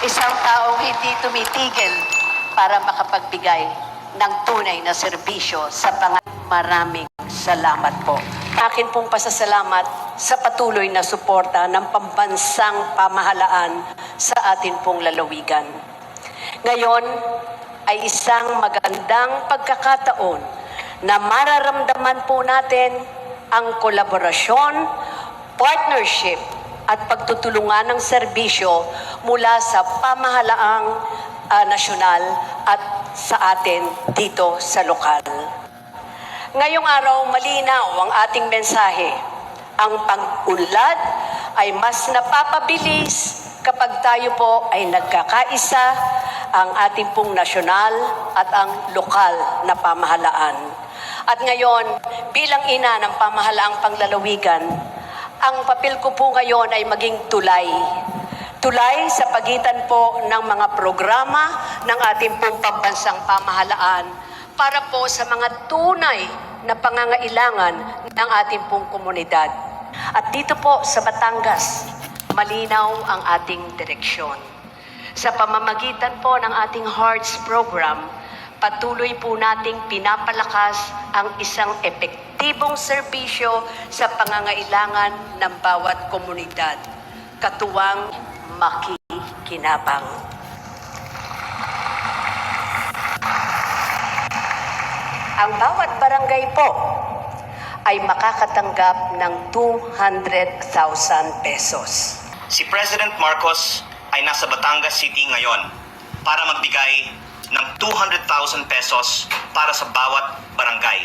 Isang taong hindi tumitigil para makapagbigay ng tunay na serbisyo sa Maraming salamat po. Akin pong pasasalamat sa patuloy na suporta ng pambansang pamahalaan sa atin pong lalawigan. Ngayon ay isang magandang pagkakataon na mararamdaman po natin ang kolaborasyon, partnership at pagtutulungan ng serbisyo mula sa pamahalaang nasyonal at sa atin dito sa lokal. Ngayong araw, malinaw ang ating mensahe. Ang pag-unlad ay mas napapabilis kapag tayo po ay nagkakaisa, ang ating pong nasyonal at ang lokal na pamahalaan. At ngayon, bilang ina ng pamahalaang panglalawigan, ang papel ko po ngayon ay maging tulay. Tulay sa pagitan po ng mga programa ng ating pong pambansang pamahalaan para po sa mga tunay na pangangailangan ng ating pong komunidad. At dito po sa Batangas, malinaw ang ating direksyon. Sa pamamagitan po ng ating Hearts Program, patuloy po nating pinapalakas ang isang epektibong serbisyo sa pangangailangan ng bawat komunidad, katuwang makikinabang. Ang bawat barangay po ay makakatanggap ng 200,000 pesos. Si President Marcos ay nasa Batangas City ngayon para magbigay ng 200,000 pesos para sa bawat barangay.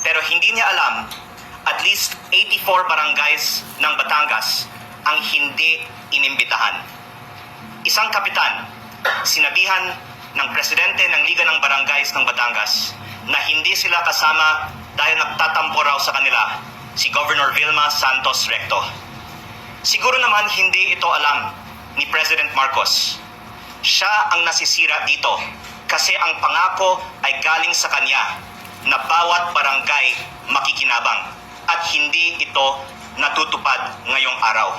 Pero hindi niya alam, at least 84 barangays ng Batangas ang hindi inimbitahan. Isang kapitan, sinabihan ng presidente ng Liga ng Barangays ng Batangas na hindi sila kasama dahil nagtatampo raw sa kanila si Governor Vilma Santos Recto. Siguro naman hindi ito alam ni President Marcos. Siya ang nasisira dito kasi ang pangako ay galing sa kanya na bawat barangay makikinabang at hindi ito natutupad ngayong araw.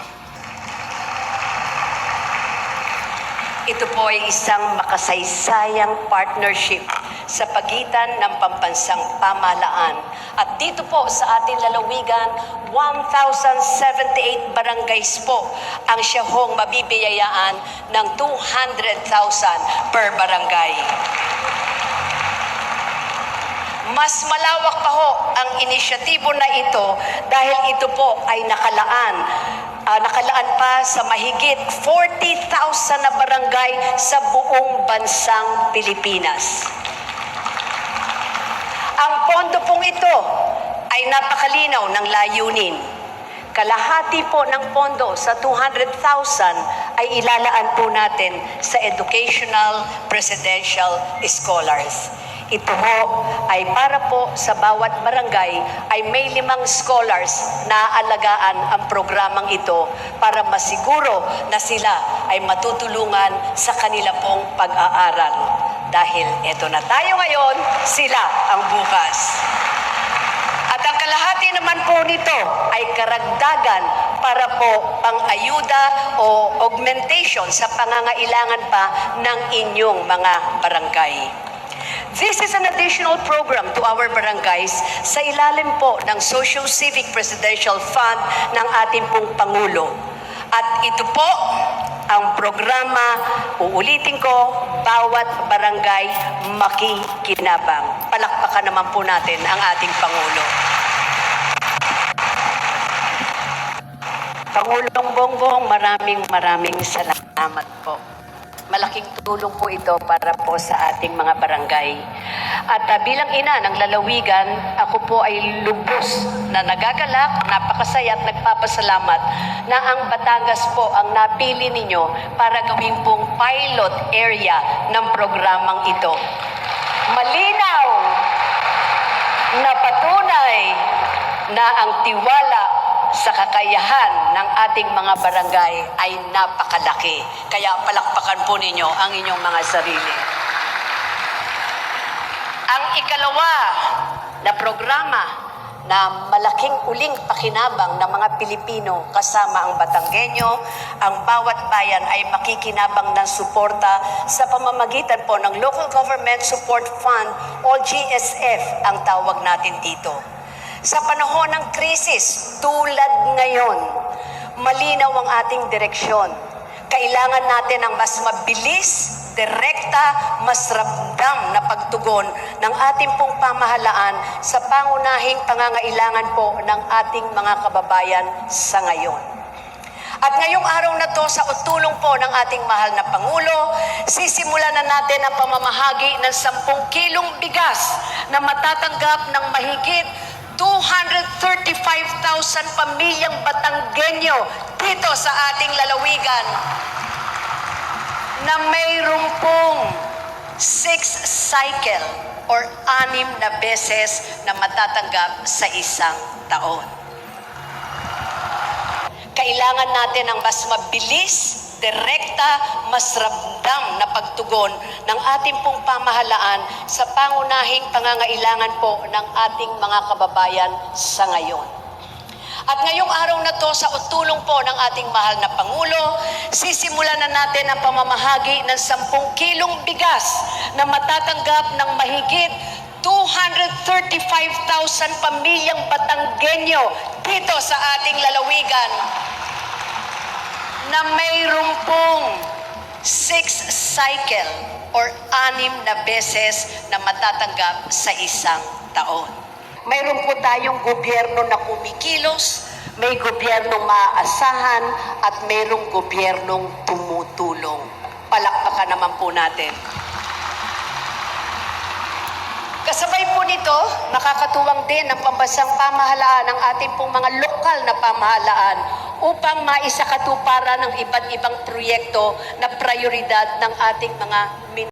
Ito po ay isang makasaysayang partnership sa pagitan ng pambansang pamahalaan. At dito po sa ating lalawigan, 1,078 barangays po ang siyahong mabibiyayaan ng 200,000 per barangay. Mas malawak pa ho ang inisyatibo na ito dahil ito po ay nakalaan pa sa mahigit 40,000 na barangay sa buong bansang Pilipinas. Ang pondo pong ito ay napakalinaw ng layunin. Kalahati po ng pondo sa 200,000 ay ilalaan po natin sa educational presidential scholars. Ito ho ay para po sa bawat barangay ay may 5 scholars na aalagaan ang programang ito para masiguro na sila ay matutulungan sa kanila pong pag-aaral. Dahil eto na tayo ngayon, sila ang bukas. At ang kalahati naman po nito ay karagdagan para po pang-ayuda o augmentation sa pangangailangan pa ng inyong mga barangay. This is an additional program to our barangays sa ilalim po ng Social Civic Presidential Fund ng ating pong Pangulo. At ito po ang programa, uulitin ko, bawat barangay makikinabang. Palakpakan naman po natin ang ating Pangulo. Pangulong Bongbong, maraming salamat po. Malaking tulong po ito para po sa ating mga barangay. At bilang ina ng lalawigan, ako po ay lubos na nagagalak, napakasaya at nagpapasalamat na ang Batangas po ang napili ninyo para gawin pong pilot area ng programang ito. Malinaw na patunay na ang tiwala sa kakayahan ng ating mga barangay ay napakalaki. Kaya palakpakan po ninyo ang inyong mga sarili. Ang ikalawa na programa na malaking uling pakinabang ng mga Pilipino kasama ang Batanggenyo, ang bawat bayan ay makikinabang ng suporta sa pamamagitan po ng Local Government Support Fund o GSF ang tawag natin dito. Sa panahon ng krisis tulad ngayon, malinaw ang ating direksyon. Kailangan natin ang mas mabilis, direkta, mas ramdam na pagtugon ng ating pong pamahalaan sa pangunahing pangangailangan po ng ating mga kababayan sa ngayon. At ngayong araw na to, sa utulong po ng ating mahal na Pangulo, sisimulan na natin ang pamamahagi ng 10 kilong bigas na matatanggap ng mahigit 235,000 pamilyang Batanggenyo dito sa ating lalawigan na mayroon pong 6 cycle or 6 na beses na matatanggap sa isang taon. Kailangan natin ang mas mabilis, direkta, mas ramdam na pagtugon ng ating pong pamahalaan sa pangunahing pangangailangan po ng ating mga kababayan sa ngayon. At ngayong araw na to, sa utulong po ng ating mahal na Pangulo, sisimulan na natin ang pamamahagi ng 10 kilong bigas na matatanggap ng mahigit 235,000 pamilyang Batanggenyo dito sa ating lalawigan na mayroon pong 6 cycle or 6 na beses na matatanggap sa isang taon. Mayroon po tayong gobyerno na kumikilos, may gobyernong maaasahan at mayroong gobyernong tumutulong. Palakpakan naman po natin. Kasabay po nito, nakakatuwang din ang pambansang pamahalaan ng ating pong mga lokal na pamahalaan upang maisakatuparan ng iba't ibang proyekto na prioridad ng ating mga